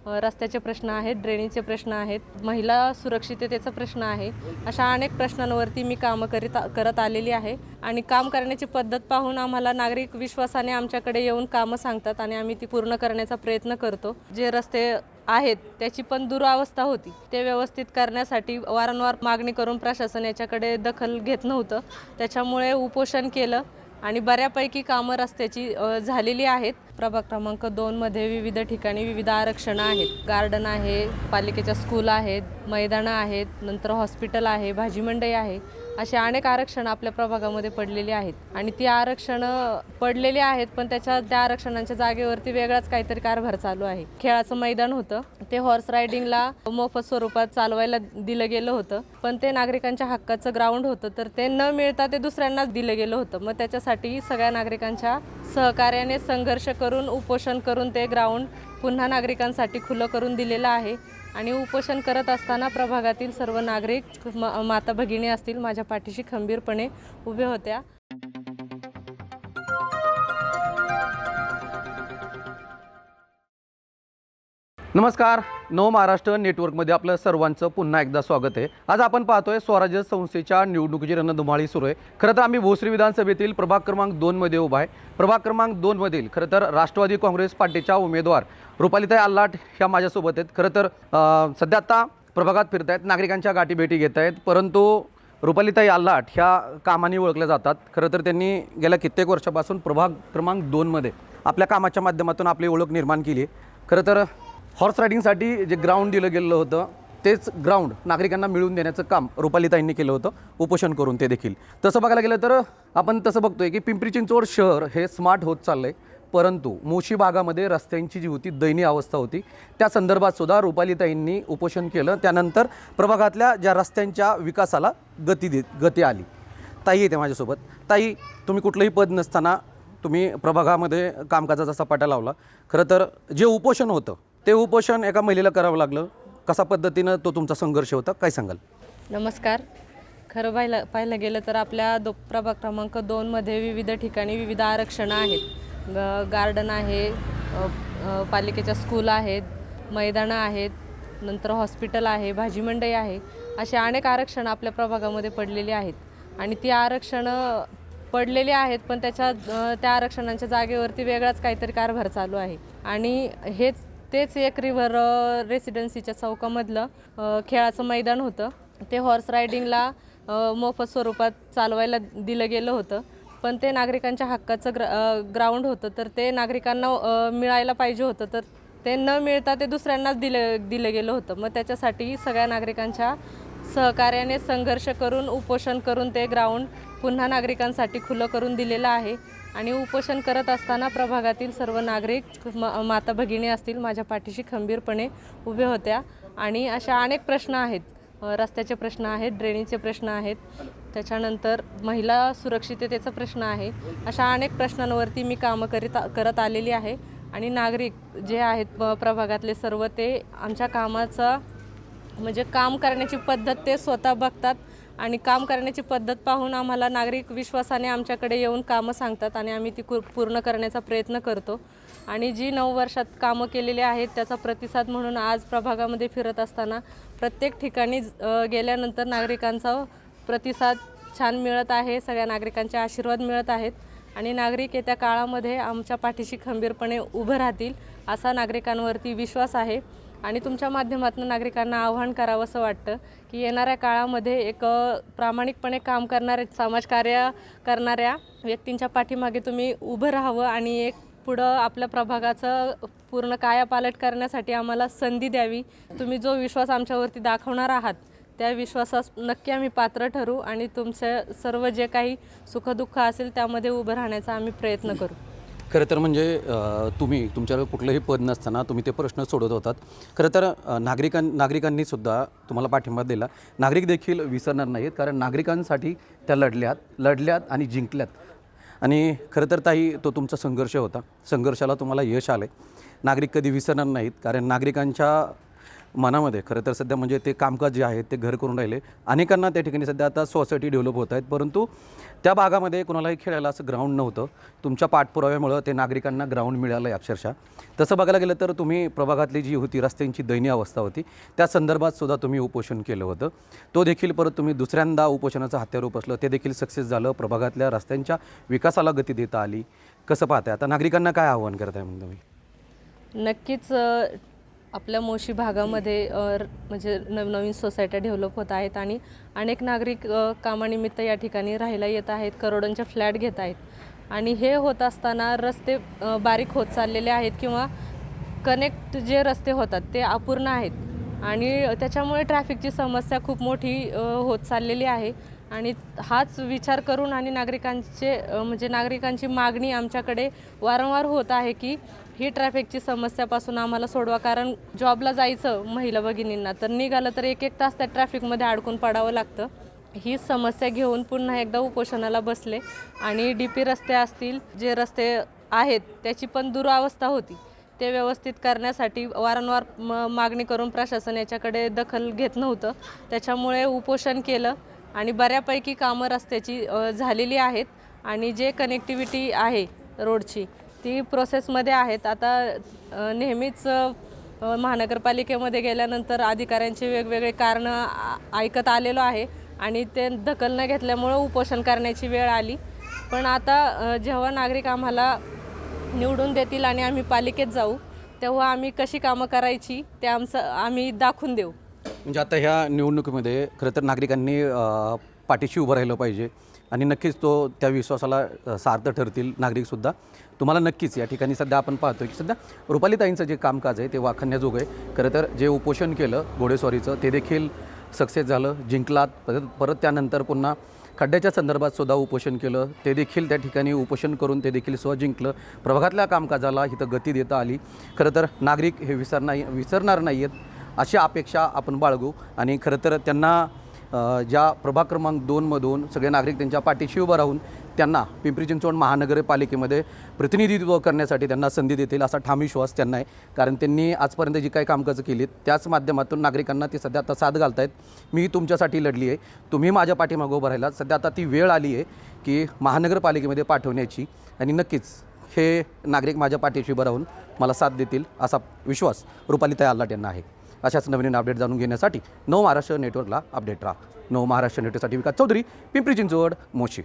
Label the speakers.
Speaker 1: रस्त्याचे प्रश्न आहेत, ड्रेनेजचे प्रश्न आहेत, महिला सुरक्षिततेचा प्रश्न आहे. अशा अनेक प्रश्नांवरती मी कामं करत आलेली आहे आणि काम करण्याची पद्धत पाहून आम्हाला नागरिक विश्वासाने आमच्याकडे येऊन कामं सांगतात आणि आम्ही ती पूर्ण करण्याचा प्रयत्न करतो. जे रस्ते आहेत त्याची पण दुरावस्था होती, ते व्यवस्थित करण्यासाठी वारंवार मागणी करून प्रशासन याच्याकडे दखल घेत नव्हतं. त्याच्यामुळे उपोषण केलं आणि बऱ्यापैकी कामं रस्त्याची झालेली आहेत. प्रभाग क्रमांक 2 मध्ये विविध ठिकाणी विविध आरक्षणं आहेत. गार्डन आहे, पालिकेच्या स्कूल आहेत, मैदानं आहेत, नंतर हॉस्पिटल आहे, भाजी मंडई आहे. असे अनेक आरक्षणं आपल्या प्रभागामध्ये पडलेली आहेत आणि ती आरक्षणं पडलेली आहेत, पण त्या आरक्षणांच्या जागेवरती वेगळाच काहीतरी कारभार चालू आहे. खेळाचं मैदान होतं, ते हॉर्स रायडिंगला मोफत स्वरूपात चालवायला दिलं गेलं होतं, पण ते नागरिकांच्या हक्काचं ग्राउंड होतं, तर ते न मिळता ते दुसऱ्यांनाच दिलं गेलं होतं. मग त्याच्यासाठी सगळ्या नागरिकांच्या सहकार्याने संघर्ष करून उपोषण करून ते ग्राउंड पुन्हा नागरिकांसाठी खुलं करून दिलेलं आहे. आणि उपोषण करत असताना प्रभागातील सर्व नागरिक माता भगिनी असतील माझ्या पाठीशी खंबीरपणे उभे होत्या.
Speaker 2: नमस्कार, नव महाराष्ट्र नेटवर्कमध्ये आपलं सर्वांचं पुन्हा एकदा स्वागत आहे. आज आपण पाहतोय स्वराज्य संस्थेच्या निवडणुकीची रणधुमाळी सुरू आहे. खरं तर आम्ही भोसरी विधानसभेतील प्रभाग क्रमांक 2 मध्ये उभा आहे. प्रभाग क्रमांक 2 मधील खरं तर राष्ट्रवादी काँग्रेस पार्टीच्या उमेदवार रुपालीताई आल्हाट ह्या माझ्यासोबत आहेत. खरं तर सध्या आता प्रभागात फिरत आहेत, नागरिकांच्या गाठीभेटी घेत आहेत, परंतु रुपालीताई आल्हाट ह्या कामाने ओळखल्या जातात. खरं तर त्यांनी गेल्या कित्येक वर्षापासून प्रभाग क्रमांक 2 मध्ये आपल्या कामाच्या माध्यमातून आपली ओळख निर्माण केली आहे. खरं तर हॉर्स रायडिंगसाठी जे ग्राउंड दिलं गेलं होतं तेच ग्राउंड नागरिकांना मिळवून देण्याचं काम रुपालीताईंनी केलं होतं, उपोषण करून ते देखील. तसं बघायला गेलं तर आपण तसं बघतोय की पिंपरी चिंचवड शहर हे स्मार्ट होत चाललं आहे, परंतु मोशी भागामध्ये रस्त्यांची जी होती दयनीय अवस्था होती, त्या संदर्भात सुद्धा रुपालीताईंनी उपोषण केलं. त्यानंतर प्रभागातल्या ज्या रस्त्यांच्या विकासाला गती आली. ताई येते माझ्यासोबत. ताई, तुम्ही कुठलंही पद नसताना तुम्ही प्रभागामध्ये कामकाजाचा सपाटा लावला. खरं तर जे उपोषण होतं ते उपोषण एका महिलेला करावं लागलं. कशा पद्धतीनं तो तुमचा संघर्ष होता, काय सांगाल?
Speaker 1: नमस्कार. खरं पाहायला गेलं तर आपल्या प्रभाग क्रमांक 2 मध्ये विविध ठिकाणी विविध आरक्षणं आहेत. गार्डन आहे, पालिकेच्या स्कूल आहेत, मैदानं आहेत, नंतर हॉस्पिटल आहे, भाजी मंडई आहे. असे अनेक आरक्षणं आपल्या प्रभागामध्ये पडलेली आहेत आणि ती आरक्षणं पडलेली आहेत, पण त्या आरक्षणांच्या जागेवरती वेगळाच काहीतरी कारभार चालू आहे. आणि तेच एक रिव्हर रेसिडेन्सीच्या चौकामधलं खेळाचं मैदान होतं, ते हॉर्स रायडिंगला मोफत स्वरूपात चालवायला दिलं गेलं होतं, पण ते नागरिकांच्या हक्काचं ग्राउंड होतं, तर ते नागरिकांना मिळायला पाहिजे होतं, तर ते न मिळता ते दुसऱ्यांनाच दिलं गेलं होतं. मग त्याच्यासाठी सगळ्या नागरिकांच्या सहकार्याने संघर्ष करून उपोषण करून ते ग्राउंड पुन्हा नागरिकांसाठी खुलं करून दिलेलं आहे. आणि उपोषण करत असताना प्रभागातील सर्व नागरिक माता भगिनी असतील माझ्या पाठीशी खंबीरपणे उभे होत्या. आणि अशा अनेक प्रश्न आहेत, रस्त्याचे प्रश्न आहेत, ड्रेनेजचे प्रश्न आहेत, त्याच्यानंतर महिला सुरक्षिततेचा प्रश्न आहे. अशा अनेक प्रश्नांवरती मी कामं करत आलेली आहे आणि नागरिक जे आहेत प्रभागातले सर्व ते आमच्या कामाचा म्हणजे काम करण्याची पद्धत ते स्वतः बघतात आणि काम करण्याची पद्धत पाहून आम्हाला नागरिक विश्वासाने आमच्याकडे येऊन कामं सांगतात आणि आम्ही ती पूर्ण करण्याचा प्रयत्न करतो. आणि जी 9 वर्षात कामं केलेली आहेत त्याचा प्रतिसाद म्हणून आज प्रभागामध्ये फिरत असताना प्रत्येक ठिकाणी गेल्यानंतर नागरिकांचा प्रतिसाद छान मिळत आहे, सगळ्या नागरिकांचे आशीर्वाद मिळत आहेत आणि नागरिक येत्या काळामध्ये आमच्या पाठीशी खंबीरपणे उभं राहतील असा नागरिकांवरती विश्वास आहे. आणि तुमच्या माध्यमातून नागरिकांना आवाहन करावं असं वाटतं की येणाऱ्या काळामध्ये एक प्रामाणिकपणे काम करणारे समाजकार्य करणाऱ्या व्यक्तींच्या पाठीमागे तुम्ही उभं राहावं आणि एक पुढं आपल्या प्रभागाचं पूर्ण कायापालट करण्यासाठी आम्हाला संधी द्यावी. तुम्ही जो विश्वास आमच्यावरती दाखवणार आहात त्या विश्वासास नक्की आम्ही पात्र ठरू आणि तुमचं सर्व जे काही सुखदुःख असेल त्यामध्ये उभं राहण्याचा आम्ही प्रयत्न करू.
Speaker 2: खरं तर म्हणजे तुम्ही तुमच्याकडे कुठलंही पद नसताना तुम्ही ते प्रश्न सोडवत होतात. खरं तर नागरिकांनी सुद्धा तुम्हाला पाठिंबा दिला. नागरिक देखील विसरणार नाहीत, कारण नागरिकांसाठी त्या लढल्यात आणि जिंकल्यात. आणि खरं तर ताई, तो तुमचा संघर्ष होता, संघर्षाला तुम्हाला यश आलं आहे. नागरिक कधी विसरणार नाहीत, कारण नागरिकांच्या मनामध्ये खरं तर सध्या म्हणजे ते कामकाज जे आहे ते घर करून राहिले. अनेकांना त्या ठिकाणी सध्या आता सोसायटी डेव्हलप होत आहेत, परंतु त्या भागामध्ये कोणालाही खेळायला असं ग्राउंड नव्हतं. तुमच्या पाठपुराव्यामुळं ते नागरिकांना ग्राउंड मिळालं आहे अक्षरशः. तसं बघायला गेलं तर तुम्ही प्रभागातली जी होती रस्त्यांची दयनीय अवस्था होती त्या संदर्भात सुद्धा तुम्ही उपोषण केलं होतं. तो देखील परत तुम्ही दुसऱ्यांदा उपोषणाचं हत्यार उपसलं, ते देखील सक्सेस झालं. प्रभागातल्या रस्त्यांच्या विकासाला गती देता आली. कसं पाहताय आता नागरिकांना काय आव्हान करताय म्हणून तुम्ही?
Speaker 1: नक्कीच आपल्या मोशी भागामध्ये म्हणजे नवनवीन सोसायट्या डेव्हलप होत आहेत आणि अनेक नागरिक कामानिमित्त या ठिकाणी राहायला येत आहेत, करोडोंचे फ्लॅट घेत आहेत. आणि हे होत असताना रस्ते बारीक होत चाललेले आहेत किंवा कनेक्ट जे रस्ते होतात ते अपूर्ण आहेत आणि त्याच्यामुळे ट्रॅफिकची समस्या खूप मोठी होत चाललेली आहे. आणि हाच विचार करून आणि नागरिकांची मागणी आमच्याकडे वारंवार होत आहे की ही ट्रॅफिकची समस्यापासून आम्हाला सोडवा. कारण जॉबला जायचं महिला भगिनींना तर निघालं तर एक तास त्या ट्रॅफिकमध्ये अडकून पडावं लागतं. ही समस्या घेऊन पुन्हा एकदा उपोषणाला बसले आणि DP रस्ते असतील, जे रस्ते आहेत त्याची पण दुरावस्था होती, ते व्यवस्थित करण्यासाठी वारंवार मागणी करून प्रशासन याच्याकडे दखल घेत नव्हतं. त्याच्यामुळे उपोषण केलं आणि बऱ्यापैकी कामं रस्त्याची झालेली आहेत आणि जे कनेक्टिव्हिटी आहे रोडची ती प्रोसेसमध्ये आहेत. आता नेहमीच महानगरपालिकेमध्ये गेल्यानंतर अधिकाऱ्यांचे वेगवेगळे कारणं ऐकत आलेलो आहे आणि ते दखल न घेतल्यामुळं उपोषण करण्याची वेळ आली. पण आता जेव्हा नागरिक आम्हाला निवडून देतील आणि आम्ही पालिकेत जाऊ तेव्हा आम्ही कशी कामं करायची ते आम्ही दाखवून देऊ.
Speaker 2: म्हणजे आता ह्या निवडणुकीमध्ये खरं तर नागरिकांनी पाठीशी उभं राहिलं पाहिजे आणि नक्कीच त्या विश्वासाला सार्थ ठरतील नागरिकसुद्धा. तुम्हाला नक्कीच या ठिकाणी सध्या आपण पाहतो की सध्या रुपालीताईंचं जे कामकाज आहे ते वाखाणण्याजोगं आहे. खरं तर जे उपोषण केलं घोडेस्वारीचं ते देखील सक्सेस झालं, जिंकलात. परत त्यानंतर पुन्हा खड्ड्याच्या संदर्भात सुद्धा उपोषण केलं, ते देखील त्या ठिकाणी उपोषण करून ते देखील जिंकलं. प्रभागातल्या कामकाजाला इथं गती देता आली. खरं तर नागरिक हे विसरणार नाही आहेत अशी अपेक्षा आपण बाळगू आणि खरं तर त्यांना ज्या प्रभाग क्रमांक 2मधून सगळे नागरिक त्यांच्या पाठीशी उभं राहून त्यांना पिंपरी चिंचवड महानगरपालिकेमध्ये प्रतिनिधित्व करण्यासाठी त्यांना संधी देतील असा ठाम विश्वास त्यांना आहे. कारण त्यांनी आजपर्यंत जी काही कामकाजं केलीत त्याच माध्यमातून नागरिकांना ते सध्या आता साथ घालत आहेत. मी तुमच्यासाठी लढली आहे, तुम्ही माझ्या पाठीमागं उभं राहिलात. सध्या आता ती वेळ आली आहे की महानगरपालिकेमध्ये पाठवण्याची आणि नक्कीच हे नागरिक माझ्या पाठीशी उभं राहून मला साथ देतील असा विश्वास रुपालीताई आल्हाट यांना आहे. अशाच नवीन अपडेट जाणून घेण्यासाठी नव महाराष्ट्र नेटवर्कला अपडेट राहा. नव महाराष्ट्र नेटवर्कसाठी विकास चौधरी, पिंपरी चिंचवड, मोशी.